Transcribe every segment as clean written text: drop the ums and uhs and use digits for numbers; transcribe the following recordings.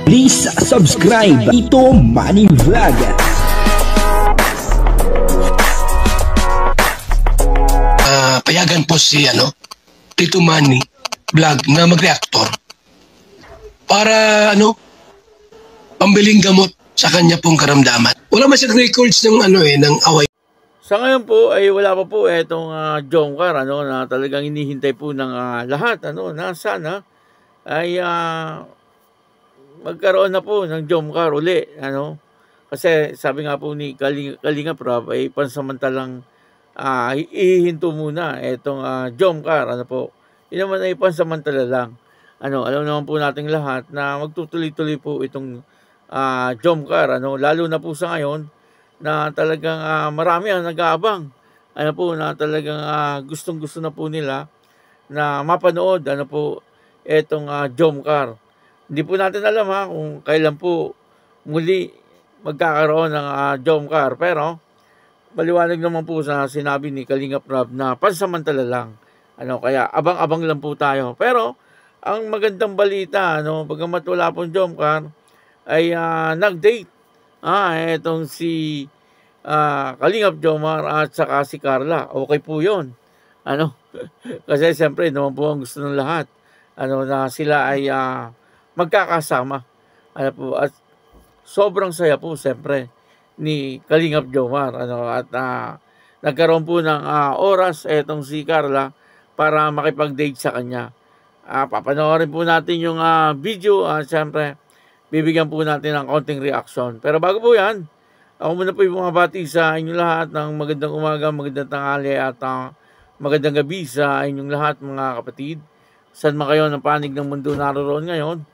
Please subscribe Tito Manny Vlog. Payagan po si Tito Manny Vlog na mag-reactor para pambiling gamot sa kanya pong karamdaman. Wala masyadong records ng ng away. Sa ngayon po ay wala pa po itong Jomcar na talagang hinihintay po ng lahat na sana ay magkaroon na po ng Jomcar uli kasi sabi nga po ni Kalinga Prab ay pansamantalang ihinto muna itong Jomcar po. Yun naman ay pansamantala lang. Alam naman po nating lahat na magtutuloy-tuloy po itong Jomcar lalo na po sa ngayon na talagang marami ang nag-aabang. Na talagang gustong-gusto na po nila na mapanood po itong Jomcar. Hindi po natin alam kung kailan po muli magkakaroon ng Jomcar, pero maliwanag naman po sa sinabi ni Kalinga Prab na pansamantala lang. Kaya abang-abang lang po tayo. Pero ang magandang balita bagamat wala pong Jomcar ay nag-date itong si Kalingap Jomar at saka si Carla. Okay po yun. Kasi siyempre naman po ang gusto ng lahat na sila ay magkakasama. At sobrang saya po siyempre ni Kalingap Jomar at nagkaroon po ng oras etong si Carla para makipag-date sa kanya. Papanoorin po natin yung video at siyempre bibigyan po natin ng konting reaction. Pero bago po yan, ako muna po yung bumabati sa inyong lahat ng magandang umaga, magandang tanghali at magandang gabi sa inyong lahat mga kapatid. Saan man kayo ng panig ng mundo naroon ngayon,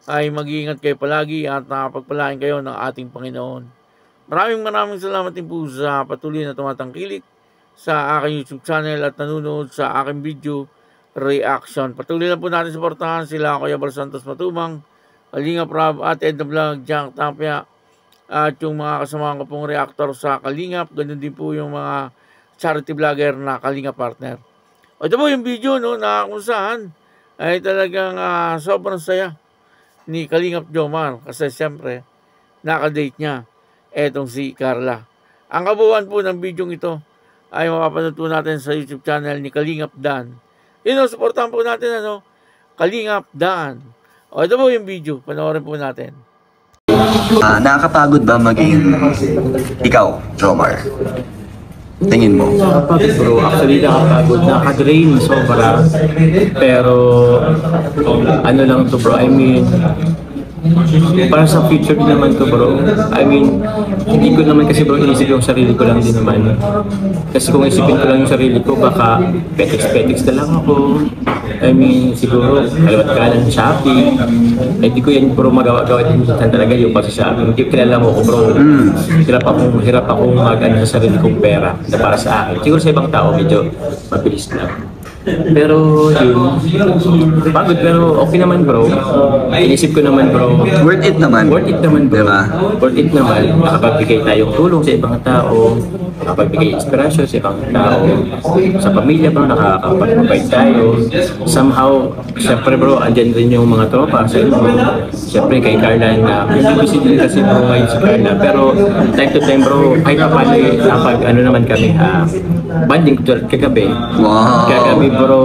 ay mag-iingat kayo palagi at pagpalain kayo ng ating Panginoon. Maraming salamat din po sa patuloy na tumatangkilik sa aking YouTube channel at nanonood sa aking video reaction. Patuloy lang po natin suportahan sila Kuya Bal Santos Matubang, Kalinga Prab at Edna Vlog, Jack Tapia at yung mga kasamahan ko pong reactor sa Kalingap. Ganun din po yung mga charity vlogger na Kalinga partner. Ito po yung video na kung saan ay talagang sobrang saya ni Kalingap Jomar kasi siyempre nakadate niya etong si Carla. Ang kabuuan po ng video ito ay mapapanood po natin sa YouTube channel ni Kalingap Dan. Supportahan po natin Kalingap Dan. Ito po yung video, panoorin po natin. Nakakapagod ba maging ikaw, Jomar? Tingin mo? Nakakapagod bro, actually nakakapagod, nakaka-drain sobra. Pero lang to bro, I mean para sa future din naman to bro. I mean, hindi ko naman kasi bro inisip yung sarili ko lang din naman. Kasi kung isipin ko lang yung sarili ko, baka petiks na lang ako. I mean, siguro kaliwat kanan shopping. Hindi ko yan bro magawa-gawa din talaga yung pagsasabi. Hindi kilala mo ko bro. Hirap akong mag-ano sa sarili kong pera na para sa akin. Siguro sa ibang tao medyo mabilis lang. Pero yun, pagod pero okay naman bro. Inisip ko naman bro, Worth it naman bro, diba? Worth it naman. Nakapagbigay tayong tulong sa ibang tao, nakapagbigay inspirasyon sa ibang tao, sa pamilya bro, nakakapag-provide tayo. Somehow, syempre bro, andyan rin yung mga tropa sa inyo. Syempre kay Carla na hindi busy din kasi bro ngayon si Carla. Pero time to time bro, kahit kapag naman kami banding kagabi. Wow. Kagabi bro,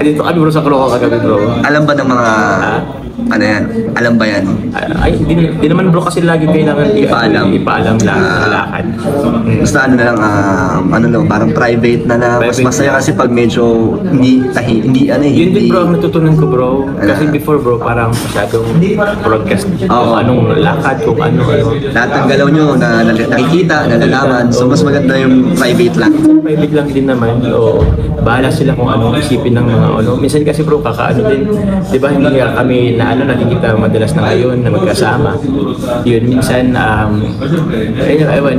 dito kami bro sa Caloocan kagabi bro. Alam ba ng mga alam ba yan? Ay, di naman bro kasi lagi kailangan ipaalam lang lakad. Basta parang private na mas masaya kasi pag medyo hindi Yun din bro ang natutunan ko bro. Kasi before bro parang masyadong broadcast kung anong lakad, kung ano. Lahat ng galaw nyo na nakikita, nalalaman. So mas maganda yung private lang. Private lang din naman. O bahala sila kung anong isipin ng mga Minsan kasi bro kakaano din. Di ba hindi kami na nakikita madalas na ngayon na magkasama. Yun, minsan,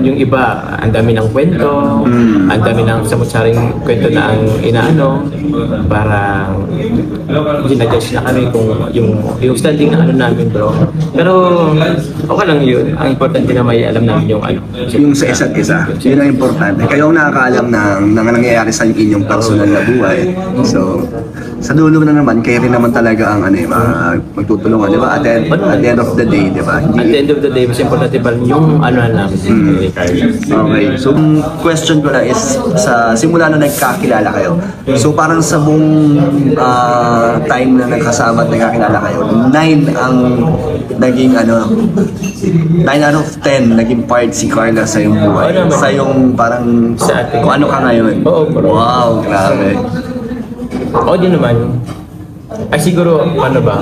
yung iba, ang dami ng kwento, ang dami ng samut-saring kwento na ang inaano, parang ginajudge na kami kung yung standing na namin bro. Pero, okay lang yun. Ang importante na may alam namin yung yung sa isa't isa. Yun ang importante. Kayo ang nakakaalam ng nangyayari sa inyong personal na buhay. So, sa dulo na naman, kayo rin naman talaga ang magtutulungan di ba? At the end of the day, di ba? At the end of the day, mas importante pa rin yung ano namin kay Carla. Okay. So, question ko na is, sa simula na nagkakilala kayo, so parang sa buong time na nagkasama at nagkakilala kayo, 9 ang naging 9 out of 10 naging part si Carla sa iyong buhay. Oo naman. Sa iyong parang Sa atin. kung ano ka ngayon. Oo, bro. Wow, grabe. Oo din naman. Ay siguro, ano ba?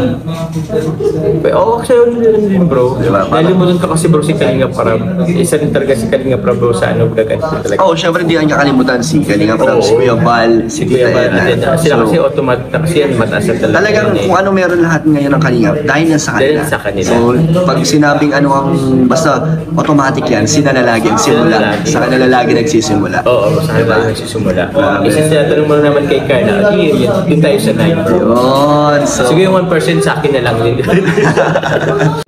Oo, kasi yun din bro. Diba? Nalimutan ka kasi bro si Kalinga Prab. Isa rin talaga si Kalinga Prab bro sa ano, gaganti talaga. Oo, syempre hindi kanya kalimutan si Kalinga Prab, si Kuya Val, si Tita Kuya Val, Ella. sila kasi automatic na kasi yan, mataas na talaga. Talagang yan eh. kung ano meron lahat ngayon ng Kalinga, dahil yan sa kanila. Dahil sa kanila. So, pag sinabing ano ang, basta automatic yan, sila na lagi nagsimula. Sa kanila lagi nagsisimula. Oo, sa kanila nagsisimula. Isa siya, tanong mo naman kay Carla, yun tayo sa 9 bro. Yun, so, Sige yung 1% sa akin na lang din.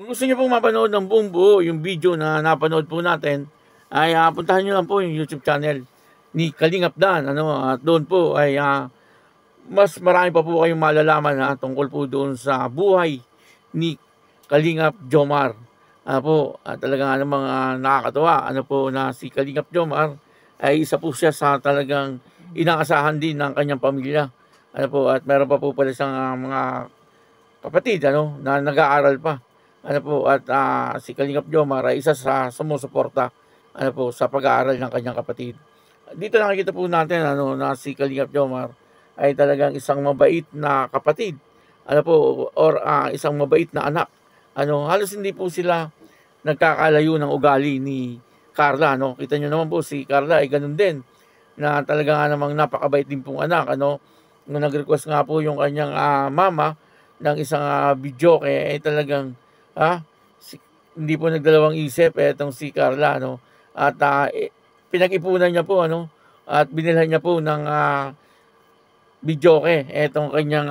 Kung gusto niyo pong mapanood ng buong buo, yung video na napanood po natin, ay puntahan niyo lang po yung YouTube channel ni Kalingap Dan. At doon po ay mas marami pa po kayong malalaman tungkol po doon sa buhay ni Kalingap Jomar. Talagang mga nakakatawa. Na si Kalingap Jomar ay isa po siya sa talagang inaasahan din ng kanyang pamilya. At meron pa po pala siyang mga kapatid na nag-aaral pa. Si Kalingap Jomar ay isa sa sumusuporta sa pag-aaral ng kanyang kapatid. Dito nakikita po natin na si Kalingap Jomar ay talagang isang mabait na kapatid. Isang mabait na anak. Halos hindi po sila nagkakalayo ng ugali ni Carla. Kita nyo naman po si Carla ay ganun din. Na talaga namang napakabait din pong anak. Nung nag-request nga po yung kanyang mama ng isang video talagang hindi po nagdalawang isip itong si Carla pinag-ipunan niya po at binilhan niya po ng video itong kanyang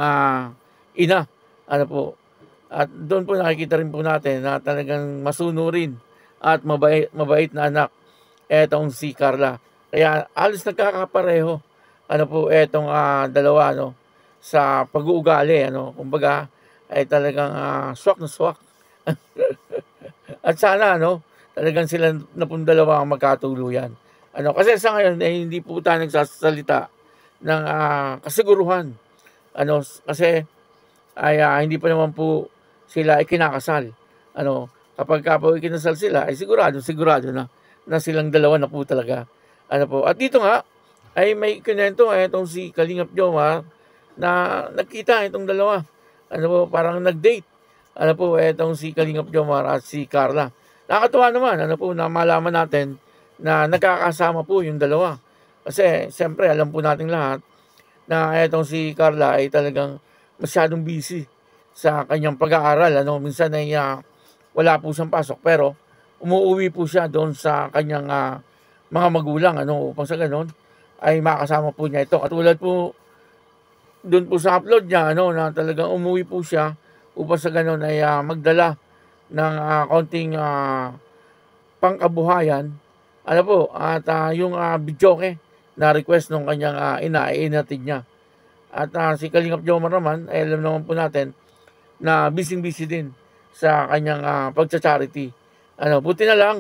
ina at doon po nakikita rin po natin na talagang masunurin at mabait na anak itong si Carla, kaya halos nagkakapareho etong dalawa sa pag-uugali kumbaga ay talagang swak na swak. At sana talagang sila na pong dalawa ang magkatuluyan. Kasi sa ngayon ay hindi po tayo nagsasalita ng kasiguruhan. Kasi ay hindi pa naman po sila ay kinakasal. Kapag po ikinasal sila ay sigurado na silang dalawa na po talaga. At dito nga ay may kinento itong si Kalingap Jomar na nagkita itong dalawa. Parang nag-date. Itong si Kalingap Jomar at si Carla. Nakakatuwa naman, na malaman natin na nagkakasama po yung dalawa. Kasi, siyempre, alam po natin lahat na itong si Carla ay talagang masyadong busy sa kanyang pag-aaral. Minsan ay wala po siyang pasok, pero umuwi po siya doon sa kanyang mga magulang, upang sa ganon ay makasama po niya ito. At tulad po doon po sa upload niya, na talagang umuwi po siya upang sa ganon ay magdala ng konting pangkabuhayan. At yung videoke na request ng kanyang ina ay inatid niya. At si Kalingap Jomar naman, ay alam naman po natin na busy din sa kanyang pagcha-charity. Buti na lang.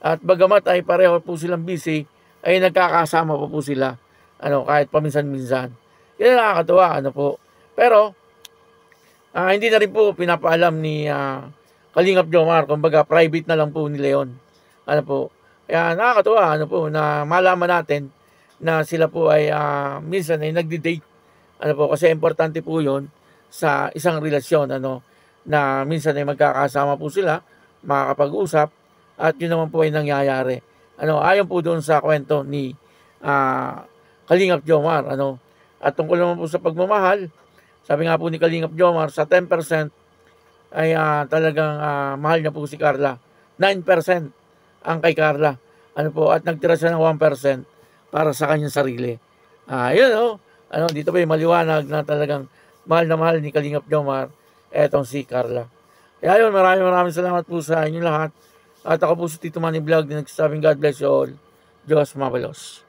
At bagamat ay pareho po silang busy, ay nagkakasama po sila. Kahit paminsan-minsan. Yan ang nakakatawa. Pero, hindi na rin po pinapaalam ni Kalingap Jomar. Kumbaga, private na lang po nila yun. Kaya nakakatawa na malaman natin na sila po ay minsan ay nagdi-date. Kasi importante po yun sa isang relasyon. Na minsan ay magkakasama po sila, makakapag-usap, at yun naman po ay nangyayari. Ayon po doon sa kwento ni Kalingap Jomar. At tungkol naman po sa pagmamahal, sabi nga po ni Kalingap Jomar, sa 10% ay talagang mahal niya po si Carla. 9% ang kay Carla. At nagtira siya ng 1% para sa kanyang sarili. Yun dito pa yung maliwanag na talagang mahal ni Kalingap Jomar etong si Carla. Kaya yun, maraming salamat po sa inyo lahat. At ako po si Tito Manny Vlog na nagsasabing God bless you all. Diyos mabalos.